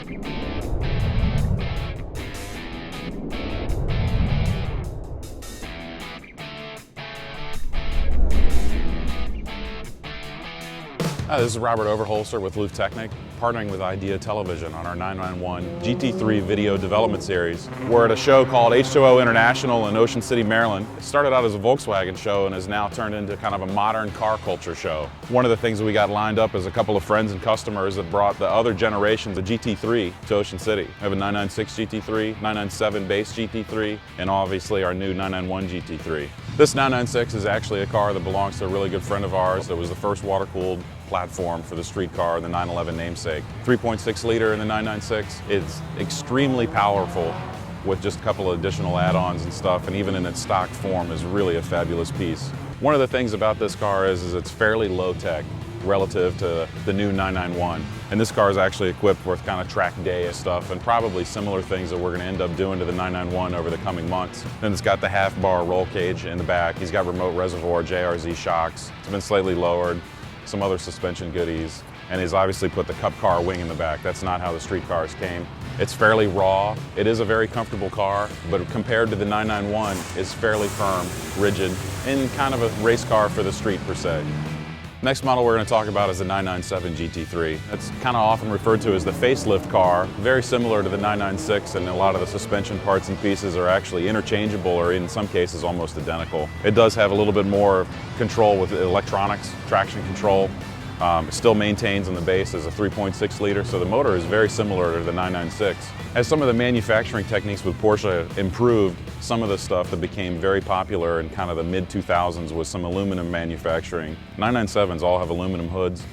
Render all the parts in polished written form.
Hi, this is Robert Overholser with Lüfteknic, partnering with Idea Television on our 991 GT3 video development series. We're at a show called H2O International in Ocean City, Maryland. It started out as a Volkswagen show and has now turned into kind of a modern car culture show. One of the things that we got lined up is a couple of friends and customers that brought the other generations of GT3 to Ocean City. We have a 996 GT3, 997 base GT3, and obviously our new 991 GT3. This 996 is actually a car that belongs to a really good friend of ours. It was the first water-cooled platform for the street car, the 911 namesake. 3.6 liter in the 996. It's extremely powerful with just a couple of additional add-ons and stuff, and even in its stock form is really a fabulous piece. One of the things about this car is it's fairly low-tech relative to the new 991. And this car is actually equipped with kind of track day stuff and probably similar things that we're going to end up doing to the 991 over the coming months. Then it's got the half-bar roll cage in the back. He's got remote reservoir JRZ shocks. It's been slightly lowered, some other suspension goodies, and he's obviously put the Cup car wing in the back. That's not how the street cars came. It's fairly raw. It is a very comfortable car, but compared to the 991, it's fairly firm, rigid, and kind of a race car for the street per se. Next model we're going to talk about is the 997 GT3. It's kind of often referred to as the facelift car, very similar to the 996, and a lot of the suspension parts and pieces are actually interchangeable or in some cases almost identical. It does have a little bit more control with electronics, traction control. It still maintains on the base as a 3.6 liter, so the motor is very similar to the 996. As some of the manufacturing techniques with Porsche improved, some of the stuff that became very popular in kind of the mid-2000s was some aluminum manufacturing. 997s all have aluminum hoods.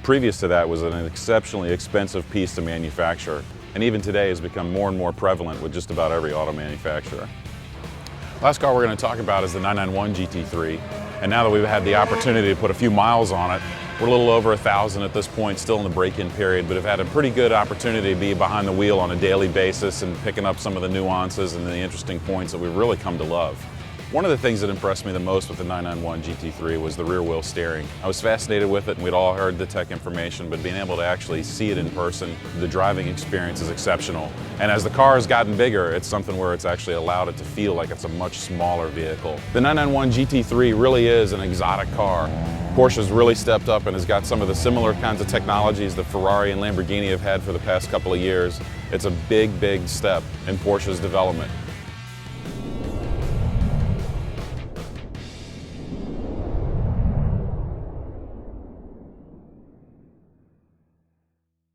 Previous to that was an exceptionally expensive piece to manufacture, and even today has become more and more prevalent with just about every auto manufacturer. Last car we're going to talk about is the 991 GT3, and now that we've had the opportunity to put a few miles on it, we're a little over 1,000 at this point, still in the break-in period, but have had a pretty good opportunity to be behind the wheel on a daily basis and picking up some of the nuances and the interesting points that we've really come to love. One of the things that impressed me the most with the 991 GT3 was the rear wheel steering. I was fascinated with it, and we'd all heard the tech information, but being able to actually see it in person, the driving experience is exceptional. And as the car has gotten bigger, it's something where it's actually allowed it to feel like it's a much smaller vehicle. The 991 GT3 really is an exotic car. Porsche's really stepped up and has got some of the similar kinds of technologies that Ferrari and Lamborghini have had for the past couple of years. It's a big, big step in Porsche's development.